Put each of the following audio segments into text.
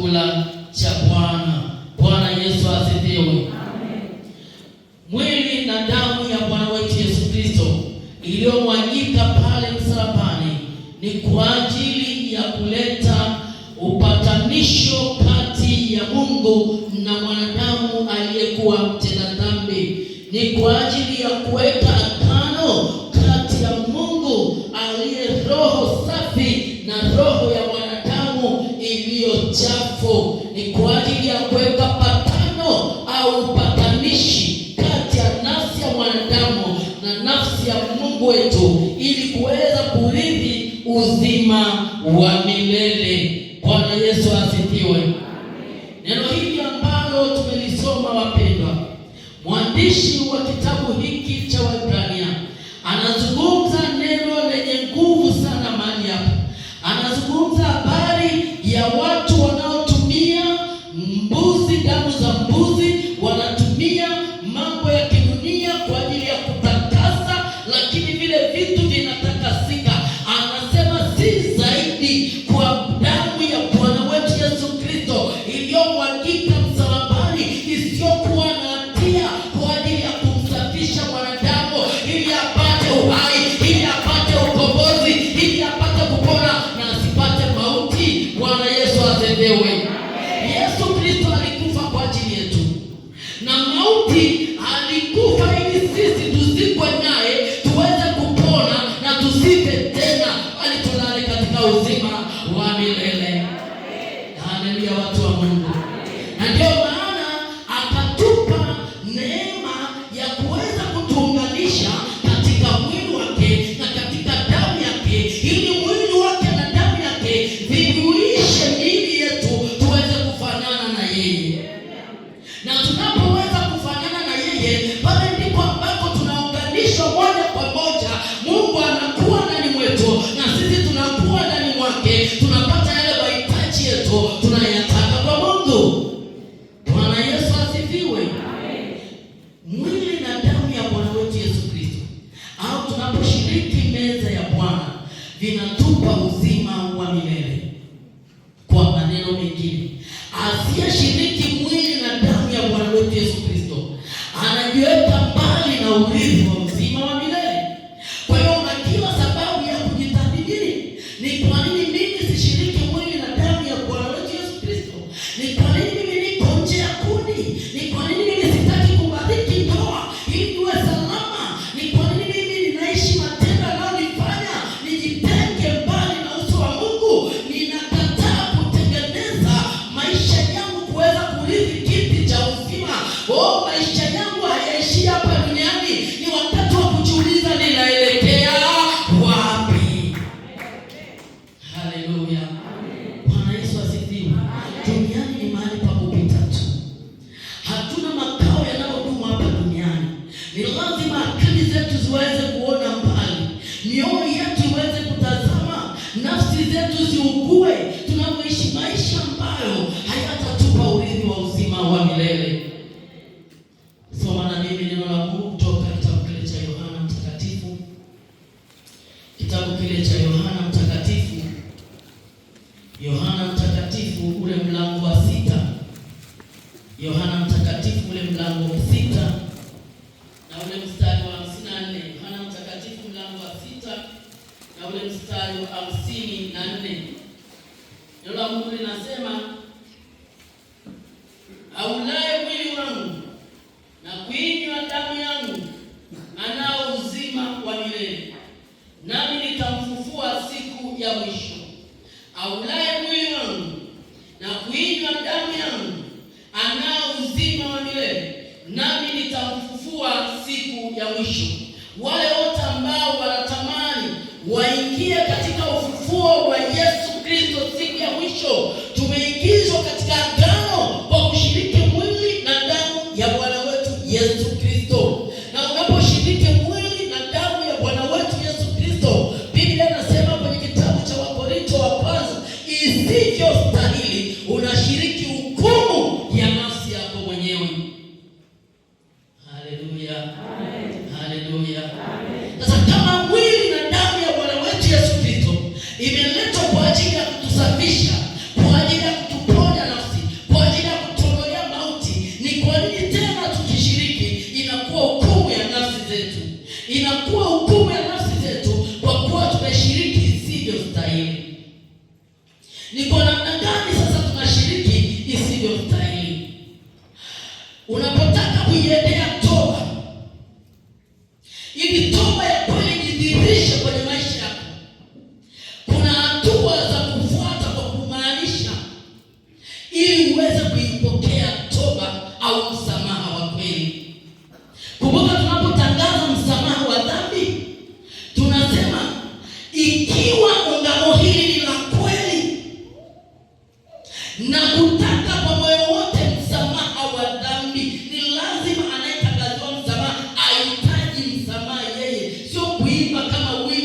chakula cha Bwana. Bwana Yesu asifiwe. Amen. Mwili na damu ya Bwana wetu Yesu Kristo iliyomwagika pale msalabani ni kwa ajili ya kuleta upatanisho kati ya Mungu na mwanadamu aliyekuwa mtenda dhambi. Ni kwa ajili ya kuweka agano kati ya Mungu aliye roho safi na roho ya mwanadamu iliyo chafu. Ni kwa ajili ya kuweka patano au upatanishi kati ya nafsi ya mwanadamu na nafsi ya Mungu wetu, ili kuweza kurithi uzima wa milele. Bwana Yesu asifiwe. Neno hili ambalo tumelisoma, wapendwa, mwandishi wa kitabu hiki cha Waebrania anazungumza neno lenye nguvu sana mahali hapa. Anazungumza habari ya watu wanaotumia mbuzi, damu za mbuzi, wanatumia mambo ya kidunia kwa ajili ya kutakasa, lakini vile vitu vinatakasika. Anasema si zaidi kwa damu ya Bwana wetu Yesu Kristo iliyomwagika msalabani, isiyokuwa na hatia, kwa ajili ya kumsafisha mwanadamu ili apate uhai, ili apate ukombozi, ili apate kupona na asipate mauti. Bwana Yesu asifiwe. Yesu Kristo alikufa kwa ajili yetu, na mauti alikufa ili sisi tuzikwe naye tuweze kupona na tusife tena, bali tulale katika uzima wa milele. Haleluya, watu wa Mungu. Na ndio maana akatupa neema ya kuweza kutuunganisha katika mwili wake na katika damu yake, ili mwili wake na damu yake vihuishe miili yetu tuweze kufanana na yeye. Na tunapoweza kufanana na yeye, pale ndipo ambapo tunaunganishwa moja kwa moja. Mungu anakuwa ndani mwetu na sisi tunakuwa ndani mwake, tunapata yale mahitaji yetu tunayataka kwa Mungu. Bwana Yesu asifiwe. Amen. Mwili na damu ya Bwana wetu Yesu Kristo, au tunaposhiriki meza ya Bwana, vinatupa uzima wa milele. Kwa maneno mengine, asiyeshiriki mwili na damu ya Bwana wetu Yesu Kristo anajiweka mbali na urithi wa uzima wa milele. Kwa hiyo una kila sababu ya kujitathmini, ni kwa nini mimi sishiriki mwili na damu ya Bwana wetu Yesu Kristo? Ni kwa nini mimi niko nje ya kundi? Ni kwa nini mimi sitaki kubariki ndoa ili niwe salama? Ni kwa nini mimi ninaishi matendo yanayonifanya nijitenge mbali na uso wa Mungu? Ninakataa kutengeneza maisha yangu kuweza kurithi kiti cha uzima. Maisha yangu hayaishi hapa duniani. Ni wakati wa kujiuliza ninaelekea wapi? Haleluya. Bwana Yesu asifiwe. Duniani ni mahali pa kupita tu. Hatuna makao yanayodumu hapa duniani. Ni lazima akili zetu ziweze kuona mbali, mioyo yetu iweze kutazama, nafsi zetu ziugue tunapoishi maisha ambayo hayatatupa urithi wa uzima wa milele. Soma na mimi neno la Mungu kutoka kitabu kile cha Yohana Mtakatifu. Kitabu kile cha Yohana Mtakatifu. Yohana Mtakatifu ule mlango wa 6. Yohana Mtakatifu ule mlango wa 6 na ule mstari wa 54. Yohana Mtakatifu mlango wa 6 na ule mstari wa 54. Neno la Mungu linasema, aulaye mwili wangu na kuinywa damu yangu anao uzima wa milele, nami nitamfufua siku ya mwisho. Aulaye mwili wangu na kuinywa damu yangu anao uzima wa milele, nami nitamfufua siku ya mwisho. Wale wote ambao wanatamani waingie katika ufufuo wa Yesu Kristo siku ya mwisho, tumeingizwa katika agano kwa kushiriki mwili na damu ya Bwana wetu Yesu Kristo. Na unaposhiriki mwili na damu ya Bwana wetu Yesu Kristo, Biblia inasema kwenye kitabu cha Wakorintho wa kwanza, isivyostahili unashiriki hukumu ya nafsi yako mwenyewe. Haleluya. Amen. Haleluya. Amen. Sasa kama mwili na damu ya Bwana wetu Yesu Kristo imeletwa kwa ajili ya kutusafisha, kwa ajili ya kutuponya na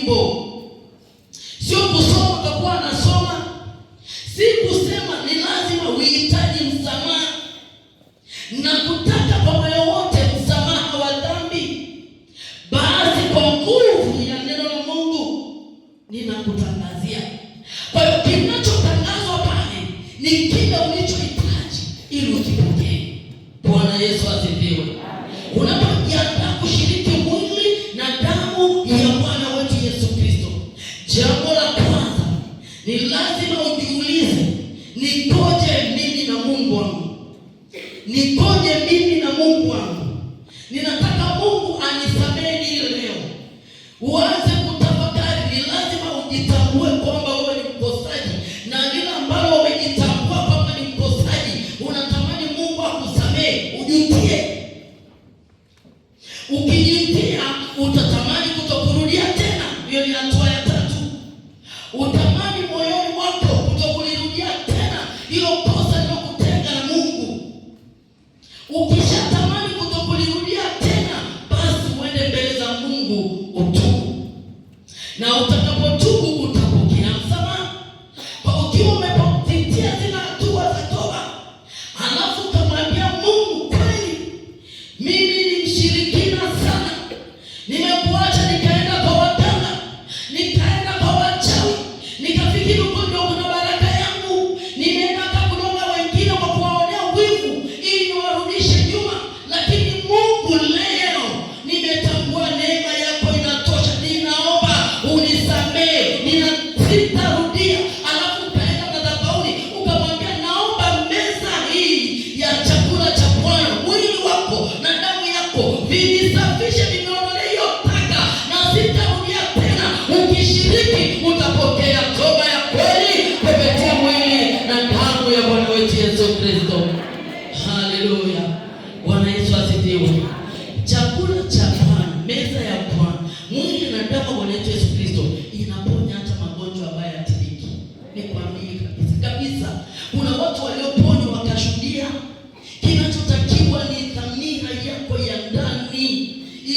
wimbo. Sio kusoma utakuwa anasoma. Si kusema ni lazima uhitaji msamaha na kutaka kwa moyo wote msamaha wa dhambi. Basi kwa nguvu ya neno la Mungu ninakutangazia. Kwa hiyo kinachotangazwa pale ni kile ulichohitaji ili ukipokee. Bwana Yesu asifiwe. Unapojiandaa kushiriki mwili na damu ya Bwana wetu Yesu Kristo, jambo la kwanza ni lazima ujiulize, nikoje mimi na Mungu wangu? Nikoje mimi na Mungu wangu? Ninataka Mungu anisamehe ile leo. Uanze kutafakari, ni lazima ujitambue kwamba wewe ni mkosaji, na lile ambalo umejitambua kwamba ni mkosaji, unatamani Mungu akusamehe, ujutie. Ukijutia, utatamani kutokurudia tena. Hiyo ni hatua ya tatu. Utamani moyoni mwako kutokurudia tena hilo kosa lilokutenga na Mungu. Ukishatamani kutokurudia tena, basi uende mbele za Mungu utubu. Na utakapotubu utapokea msamaha. Kwa ukiwa umepitia zile hatua za toba, halafu ukamwambia Mungu, kweli mimi ni mshirikina sana. Nimekuacha nikaenda kwa waganga, nikaenda kwa wachawi, nikafikiri huko ndio kuna baraka yangu. Nimeenda kukuloga wengine kwa kuwaonea wivu ili niwarudishe nyuma. Lakini Mungu, leo nimetambua neema yako inatosha. Ninaomba unisamehe, sitarudia. Alafu ukaenda madhabahuni ukamwambia, naomba meza hii ya chakula cha Bwana, mwili wako na damu yako vinisafishe, viniondolee hiyo taka, na sitarudia tena. Ukishiriki utapokea toba ya kweli kupitia mwili na damu ya Bwana wetu Yesu Kristo. Haleluya. Bwana Yesu asifiwe. Chakula cha Bwana, meza ya Bwana, mwili na damu ya Bwana wetu Yesu Kristo inaponya hata magonjwa ambayo hayatibiki. Nikwambie kabisa, kuna watu walioponywa wakashuhudia. Kinachotakiwa ni dhamira yako ya ndani.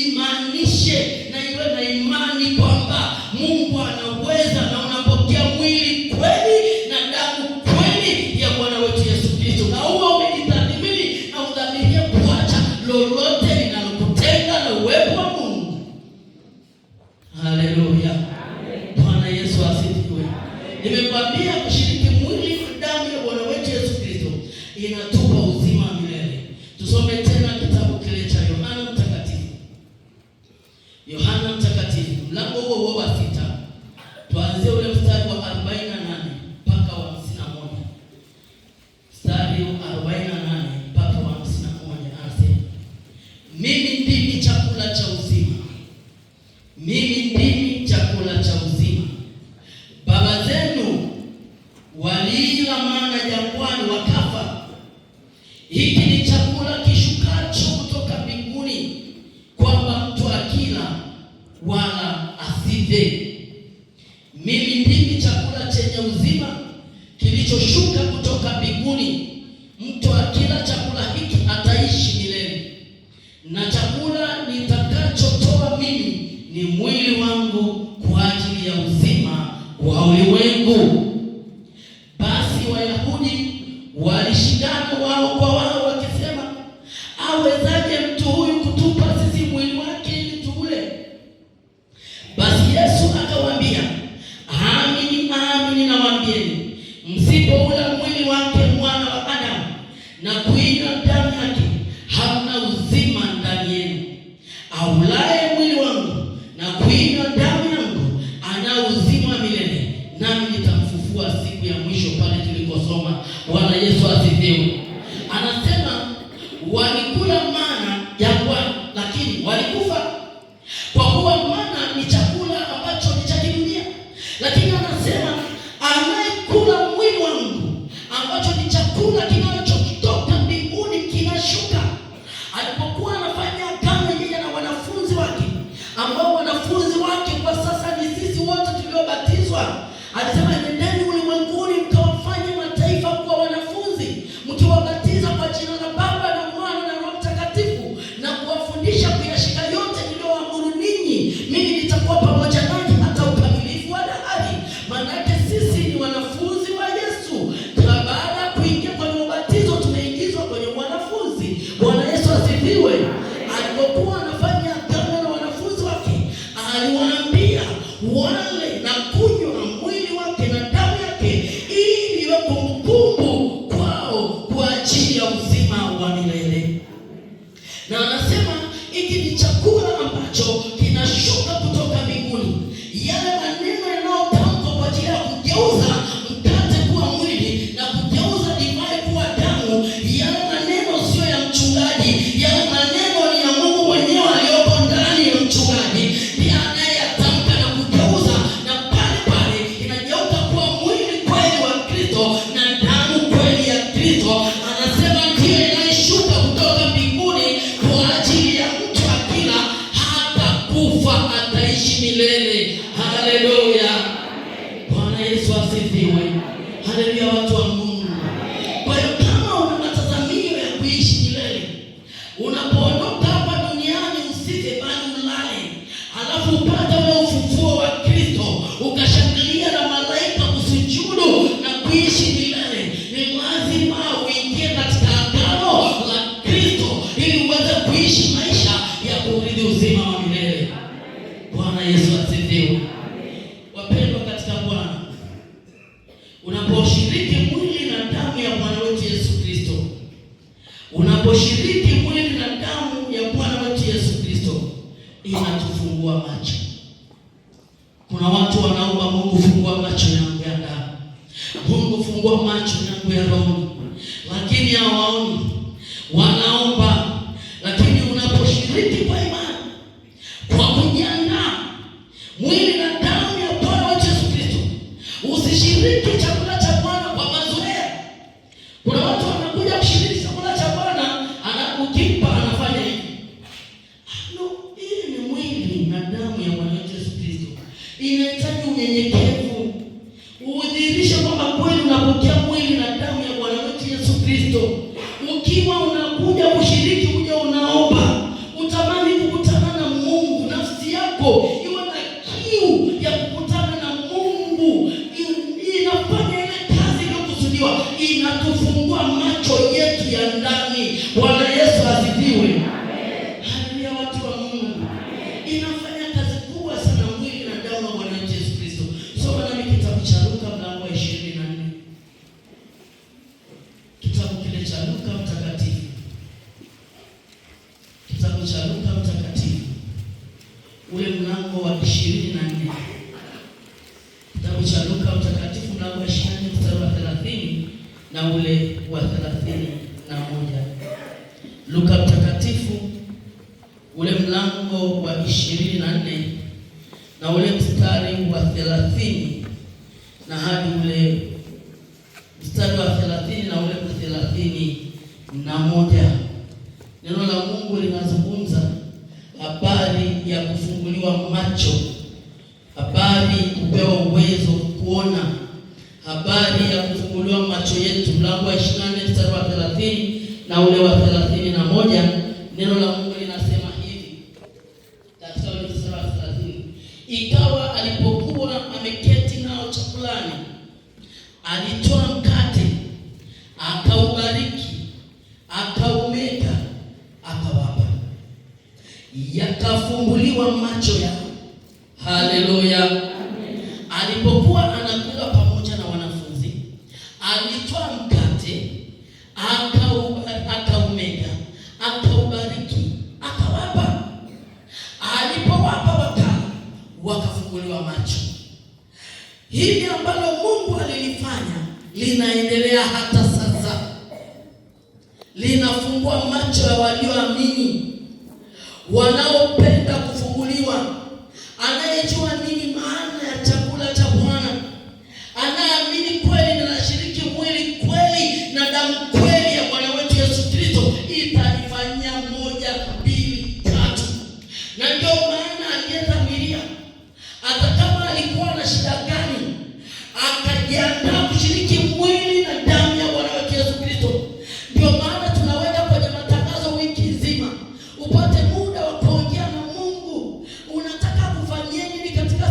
Imaanishe na iwe na imani kwamba Mungu anaweza, na unapokea mwili kweli na damu kweli ya Bwana wetu Yesu Kristo. Na huo umejitathmini na udhamirie kuacha lolote linalokutenga na uwepo wa Mungu. Haleluya. Bwana Yesu asifiwe. Nimekwambia kushiriki mwili na damu ya Bwana wetu Yesu Kristo inatupa uzima wa milele. Tusome tena kitabu kile cha Yohana Mtakatifu. Yohana Mtakatifu, mlango huo wa 6. Tuanzie ule mstari wa 48 mpaka wa 51. Mstari wa 48 mpaka wa 51 anasema, mimi ndimi chakula cha uzima. Mimi ndimi chakula cha uzima. Baba zenu waliila mana jangwani wakafa. Hiki ni chakula kishukacho kutoka mbinguni, kwamba mtu akila wala asife. Mimi ndimi chakula chenye uzima kilichoshuka kutoka mbinguni. Mtu akila chakula hiki ataishi milele. Na chakula nitakachotoa mimi ni mwili wangu kwa ajili ya uzima wa ulimwengu. Basi Wayahudi walishindana wao kwa wao wakisema, awezaje mtu huyu kutupa sisi mwili wake ili tuule? Basi Yesu akawaambia, amini amini nawaambieni, msipoula mwili wake mwana wa Adamu na kuinywa damu yake, hamna uzima ndani yenu. Aulaye mwili wangu na kuinywa damu yangu ana uzima wa milele, nami nitamfufua siku ya mwisho. Pale tulikosoma. Bwana Yesu asifiwe. Anasema walikula mana ya Bwana, lakini walikufa. Kwa kuwa mana ni chakula ambacho ni cha kidunia. Lakini anasema anayekula mwili wangu, ambacho ni chakula kinachotoka mbinguni, kinashuka. Alipokuwa anafanya agano yeye na wanafunzi wake, ambao wanafunzi wake kwa sasa ni sisi wote tuliobatizwa, alisema nendeni ulimwenguni mkawafanye anawaambia wale na kunywa mwili wake na damu yake, ili iwe kumbukumbu kwao kwa ajili ya uzima wa milele. Na anasema hiki ni chakula ambacho kinashuka kutoka mbinguni. Yale maneno yanayotamkwa kwa ajili ya kugeuza mkate kuwa mwili na kugeuza divai kuwa damu, yale maneno sio ya mchungaji, yale maneno ni ya Mungu mwenyewe aliyoko ndani ya mchungaji. Ndiye anayeyatamka na kugeuza, na pale pale inageuka kuwa mwili kweli wa Kristo na damu kweli ya Kristo. Anasema ndiyo inayoshuka kutoka mbinguni kwa ajili ya mtu akila hata kufa, ataishi milele. Haleluya! Bwana Yesu asifiwe. Haleluya, watu wa Mungu. Kwa hiyo kama una matazamio ya kuishi milele, unapoondoka hapa duniani usije bali ulale, halafu upate ule ufufuo wa Kristo, ukashangilia na malaika kusujudu na kuishi milele, ni lazima uingie katika agano la Kristo ili uweze kuishi maisha ya kurithi uzima wa milele. Bwana Yesu asifiwe. Wapendwa katika Bwana, unaposhiriki mwili na damu ya Bwana wetu Yesu Kristo, unaposhiriki mwili na damu ya Bwana wetu Yesu Kristo, inatufungua macho. Kuna watu wanaomba Mungu, fungua macho yangu ya ndani, Mungu fungua macho yangu ya roho, lakini hawaoni. Wanaomba, lakini unaposhiriki kwa imani, kwa kujiandaa mwili na damu ya Bwana wetu Yesu Kristo, usishiriki chakula cha Bwana kwa mazoea. Kuna watu wanakuja kushiriki chakula cha Bwana, anakukimpa anafanya hivi. No, hii ni mwili na damu ya Bwana wetu Yesu Kristo. Inahitaji unyenyekevu, udhihirishe kwamba kweli unapokea mwili na damu ya Bwana wetu Yesu Kristo. Ukiwa unakuja kushiriki, uje unaomba, utamani kukutana na Mungu, nafsi yako iwe na kiu ya kukutana na Mungu. Inafanya ile kazi iliyokusudiwa, inatufungua macho yetu ya ndani. Bwana Yesu asifiwe. Haleluya, watu wa Mungu. Inafanya kazi kubwa sana mwili na damu ya Bwana Yesu Kristo. Soma nami kitabu cha Luka mlango wa 24. Kitabu kile cha Luka mtakatifu. Kitabu cha Luka mtakatifu, ule mlango wa 24. Kitabu cha Luka mtakatifu mlango wa 24 mstari wa 30 na ule wa 31. Luka mtakatifu ule mlango wa 24 na ule mstari wa 30 na hadi ule mstari wa 30 na ule wa 31. Neno la Mungu linazungumza habari ya kufunguliwa macho, habari kupewa uwezo kuona, habari ya kufunguliwa macho yetu. Mlango wa 24 mstari wa 30 na ule wa 31. Neno la Mungu linasema hivi katika ule mstari wa 30: ikawa alipokuwa ameketi nao chakulani, alitoa mkate, akaubariki, akaumega, akawapa. Yakafumbuliwa macho yao. Haleluya. Alipokuwa anakula pamoja na wanafunzi, alitoa mkate, akaumega, akaubariki, akawapa. Alipowapa wakala, wakafunguliwa macho. Hili ambalo Mungu alilifanya linaendelea hata sasa. Linafungua macho ya walioamini, wanaopenda kufunguliwa, anayejua nini maana ya chakula cha Bwana, anaamini kweli na anashiriki mwili kweli na damu kweli ya Bwana wetu Yesu Kristo, itanifanyia 1, 2, 3. Na ndio maana aliyedhamiria, hata kama alikuwa na shida gani, akajiandaa kushiriki mwili na damu ya Bwana wetu Yesu Kristo. Ndio maana tunaweka kwenye matangazo wiki nzima, upate muda wa kuongea na Mungu. Unataka kufanyia nini katika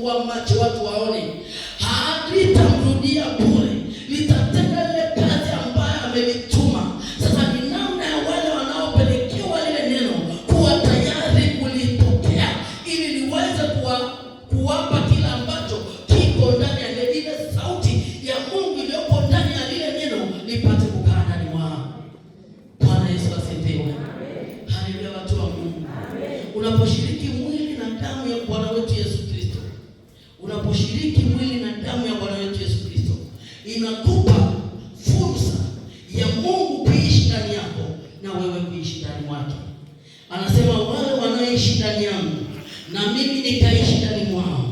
kufungua macho watu waone, halitamrudia bure, litatenda ile kazi ambayo amelituma. Sasa ni namna ya wale wanaopelekewa lile neno kuwa tayari kulipokea, ili liweze kuwapa kila ambacho kiko ndani ya ile sauti ya Mungu iliyoko ndani ya lile neno lipate kukaa ndani mwao. Bwana Yesu asifiwe. Haleluya, watu wa Mungu. Unaposhiriki mwili na damu ya Bwana wetu Yesu Kristo, unaposhiriki mwili na damu ya Bwana wetu Yesu Kristo, inakupa fursa ya Mungu kuishi ndani yako na wewe kuishi ndani mwake. Anasema wale wanaoishi ndani yangu na mimi nikaishi ndani mwao,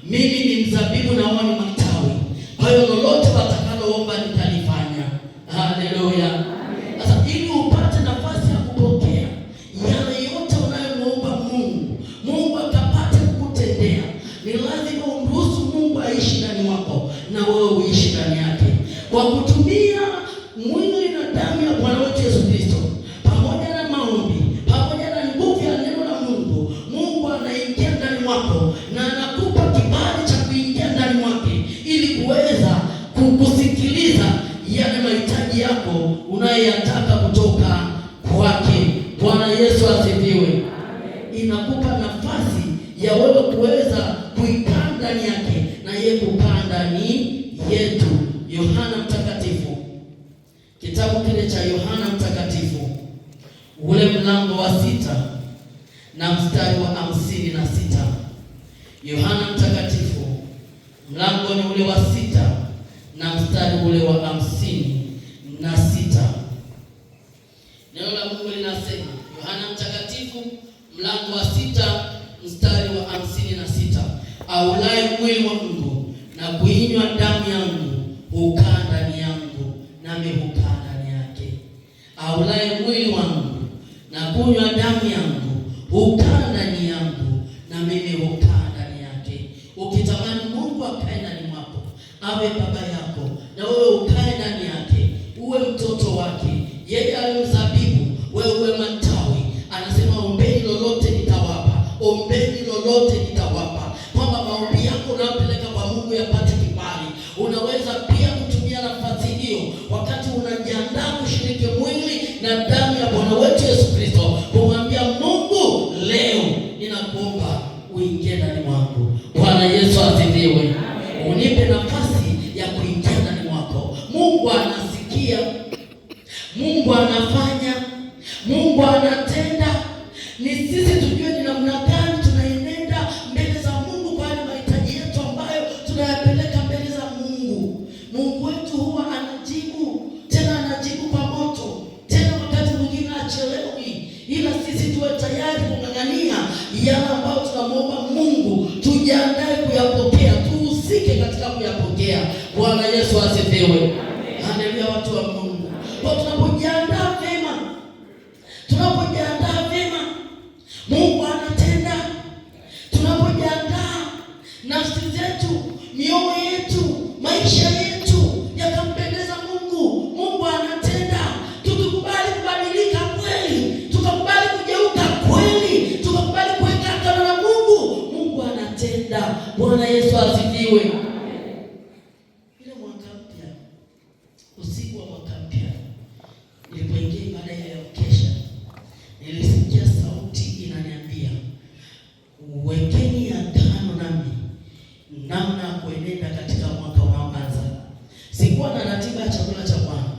mimi ni mzabibu na wao ni matawi, kwa hiyo lolote watakaloomba nitalifanya. Haleluya. Sasa ili upate nafasi ya kupokea yale yote unayomwomba Mungu, Mungu akapate kukutendea, ni lazima umruhusu Mungu aishi ndani mwako na wewe uishi ndani yake. Kwa kutumia mwili na damu ya Bwana wetu Yesu Kristo, pamoja na maombi, pamoja na nguvu ya neno la Mungu, Mungu anaingia ndani mwako na anakupa kibali cha kuingia ndani mwake ili kuweza kukusikiliza yale mahitaji yako unayoyataka kutoka kwake. Bwana Yesu asifiwe. Inakupa nafasi ya wewe kuweza kuikaa ndani yake na yeye kukaa ndani yetu. Yohana Mtakatifu, kitabu kile cha Yohana Mtakatifu, ule mlango wa 6 na mstari wa 56. Yohana Mtakatifu, mlango ni ule wa 6 na mstari ule wa 56. Neno la Mungu linasema, Yohana Mtakatifu mlango wa 6 mstari wa 56, aulaye mwili wa Mungu na kuinywa damu yangu hukaa ndani yangu nami hukaa ndani yake. Aulaye mwili wangu na kunywa damu yangu hukaa ndani yangu na mimi hukaa ndani yake. Ukitamani Mungu akae ndani mwako, awe baba yako na wewe ukae ndani yake, uwe mtoto wake, yeye awe mzabibu, wewe uwe matawi. Anasema ombeni lolote nitawapa, ombeni lolote nitawapa. Kwamba maombi yako unayopeleka kwa Mungu yapate kibali. Unaweza pia kutumia nafasi hiyo wakati unajiandaa kushiriki mwili na damu ya Bwana wetu Yesu Kristo, kumwambia Mungu, leo ninakuomba uingie ndani mwangu. Bwana Yesu asifiwe. Unipe nafasi ya kuingia ndani mwako. Mungu anasikia, Mungu anafanya, Mungu anatenda. Ni sisi tujue ni namna gani tunaenenda mbele za Mungu kwa yale mahitaji yetu ambayo tunayapeleka mbele za Mungu. Mungu wetu huwa anajibu, tena anajibu kwa moto, tena wakati mwingine achelewi, ila sisi tuwe tayari kung'ang'ania yale ambayo tunamwomba Mungu, tujiandae kuyapokea, tuhusike katika kuyapokea. Bwana Yesu asifiwe. Haleluya, watu wa Mungu. Kwa tunapojiandaa vema, Mungu anatenda. Tunapojiandaa nafsi zetu, mioyo yetu, maisha yetu yakampendeza Mungu, Mungu anatenda. Tukikubali kubadilika kweli, tukakubali kugeuka kweli, tukakubali kuweka agano na Mungu, Mungu anatenda. Bwana Yesu asifiwe. Ile mwaka mpya, usiku wa mwaka mpya, nilipoingia ibada ya kesha, nilisikia sauti inaniambia, wekeni agano nami namna ya kuenenda katika mwaka unaoanza. Sikuwa na ratiba ya chakula cha Bwana,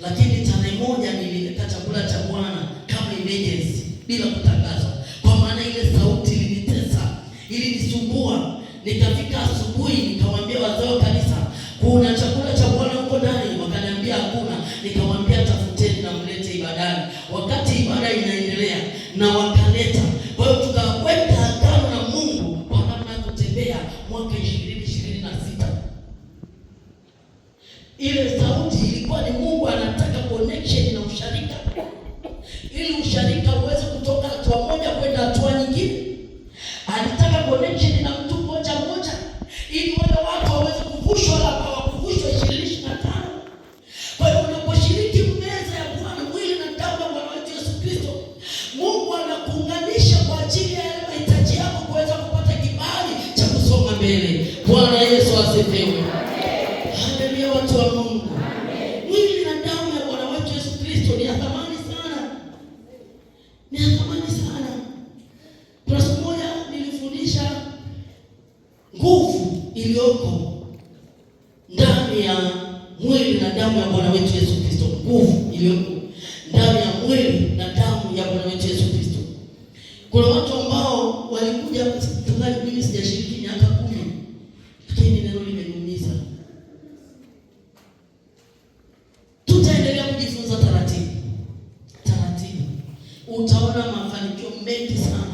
lakini tarehe moja nilileta chakula cha Bwana kama emergency bila kutangazwa, kwa maana ile sauti ilinitesa, ilinisumbua. Nikafika asubuhi nikawaambia wazee wa kanisa, kuna chakula cha Bwana huko ndani? Wakaniambia hakuna. Nikawaambia tafuteni na mlete ibadani. Wakati ibada inaendelea na wakaleta. Kwa hiyo tukaweka agano na Mungu kwa namna ya kutembea mwaka 2026. Ile sauti ilikuwa ni Mungu anataka connection na usharika, ili usharika uweze kutoka hatua moja kwenda hatua nyingine. Alitaka connection na mtu mmoja mmoja, ili wale watu waweze kuvushwa na kuvushwa 2025. Kwa hiyo unaposhiriki meza ya Bwana, mwili na damu ya Bwana wetu Yesu Kristo, Mungu anakuunganisha kwa ajili ya mahitaji yako kuweza kupata kibali cha kusonga mbele. Bwana Yesu asifiwe. Haleluya, watu wa Mungu. Mwili na damu ya Bwana wetu Yesu Kristo ni ya thamani sana. Ni ya thamani sana. Kuna siku moja nilifundisha nguvu iliyoko ndani ya mwili na damu ya Bwana wetu Yesu Kristo. Nguvu iliyoko ndani ya mwili na damu ya Bwana wetu Yesu Kristo. Kuna watu ambao walikuja tungali, mimi sijashiriki miaka 10, lakini neno limeniumiza. Tutaendelea kujifunza taratibu. Utaona mafanikio mengi sana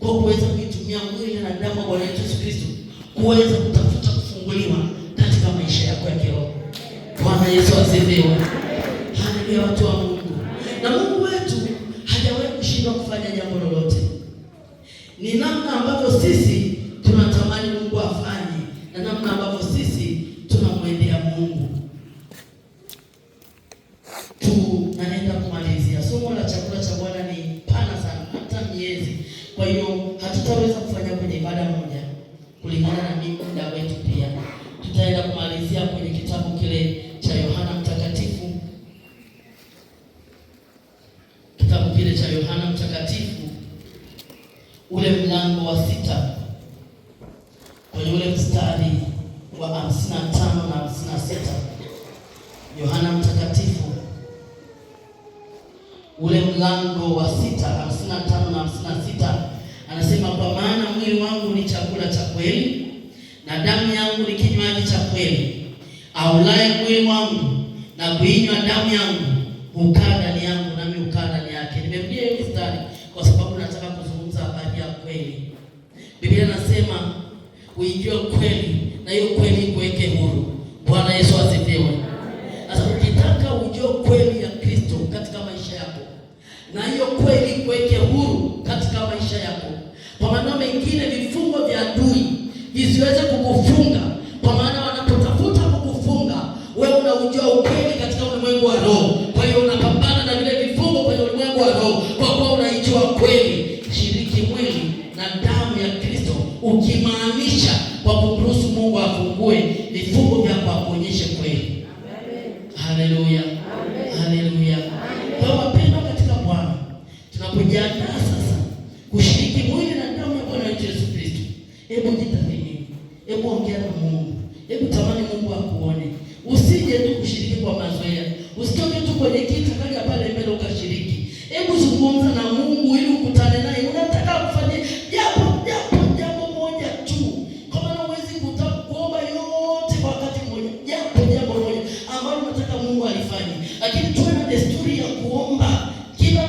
kwa kuweza kuitumia mwili na damu ya Bwana Yesu Kristo kuweza kutafuta kufunguliwa katika maisha yako ya kiroho. Bwana Yesu asifiwe. Haleluya, watu wa Mungu. Na Mungu wetu hajawahi kushindwa kufanya jambo lolote. Ni namna ambavyo sisi tunatamani Mungu afanye na namna ambavyo sisi tunamwendea Mungu. Tunaenda kumalizia. Somo la chakula cha Bwana ni pana sana, hata miezi. Kwa hiyo hatutaweza kufanya kwenye ibada moja kulingana na muda wetu pia. Tutaenda kumalizia kwenye kitabu kile cha Yohana Mtakatifu. Kitabu kile cha Yohana Mtakatifu ule mlango wa 6 kwenye ule mstari wa 55 na 56. Yohana Mtakatifu ule mlango wa 6, 55 na 56, anasema kwa maana mwili wangu ni chakula cha kweli na damu yangu ni kinywaji cha kweli. Aulaye mwili wangu na kuinywa damu yangu hukaa ndani yangu nami hukaa ndani yake. Nimerudia hiyo mstari kwa sababu nataka kuzungumza habari ya kweli. Biblia inasema uijue kweli na hiyo kweli ikuweke huru. Bwana Yesu asifiwe. Sasa ukitaka ujue kweli ya Kristo katika maisha yako na hiyo kweli ikuweke huru katika maisha yako, kwa maana mengine vifungo vya adui visiweze kukufunga, kwa maana wanapotafuta kukufunga wewe unaujua ukweli katika ulimwengu wa roho. Kwa hiyo unapambana na vile vifungo kwenye ulimwengu wa roho kwa kuwa unaijua kweli. Shiriki mwili na damu ya Kristo ukimaanisha kwa kumruhusu Mungu afungue vifungo vyako, akuonyeshe kweli. Haleluya. Haleluya. Kwa wapendwa katika Bwana, tunapojiandaa sasa kushiriki mwili na damu ya Bwana wetu Yesu Kristo, hebu jitathmini, hebu ongea na Mungu, hebu tamani Mungu akuone. Usije tu kushiriki kwa mazoea, usitoke tu kwenye kiti kaja pale mbele ukashiriki. Hebu zungumza na Mungu ili ukutane naye. Unataka kufanya jambo moja tu, kwa maana huwezi kuomba yote kwa wakati mmoja. Jambo moja ambalo unataka Mungu alifanye, lakini tuwe na desturi ya kuomba kila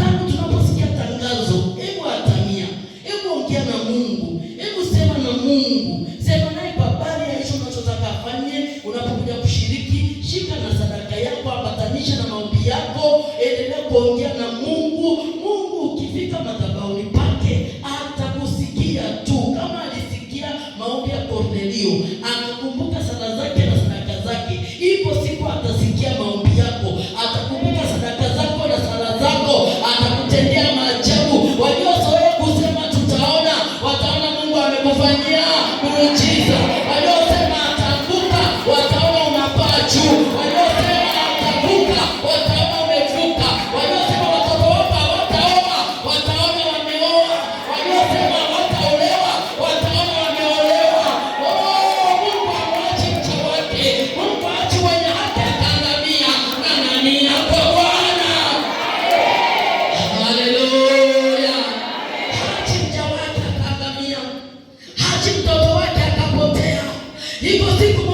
tangu tunaposikia tangazo. Hebu atamia, hebu ongea na Mungu, hebu sema na Mungu, sema naye kwa habari ya hicho unachotaka afanye. Unapokuja kushiriki, shika na sadaka yako, ambatanisha na maombi yako, endelea kuongea na Mungu. Mungu ukifika madhabahuni pake atakusikia tu, kama alisikia maombi ya Kornelio akakumbuka sala zake na sadaka zake. Ipo siku atasikia maombi yako, atakumbuka sadaka zako na sala zako, atakutendea maajabu. Waliozoea kusema tutaona, wataona Mungu amekufanyia muujiza. Waliosema ataanguka, wataona unapaa juu. Waliosema ataanguka, wataona umevuka. Waliosema watoto wako hawataoa, wataona wameoa. Waliosema hawataolewa, wataona wameolewa. Mungu hamwachi mcha wake. Mungu haachi wenye haki akaangamia. Ng'ang'ania kwa Bwana. Haleluya. Haachi mcha wake akaangamia, haachi mtoto wake akapotea. Iko siku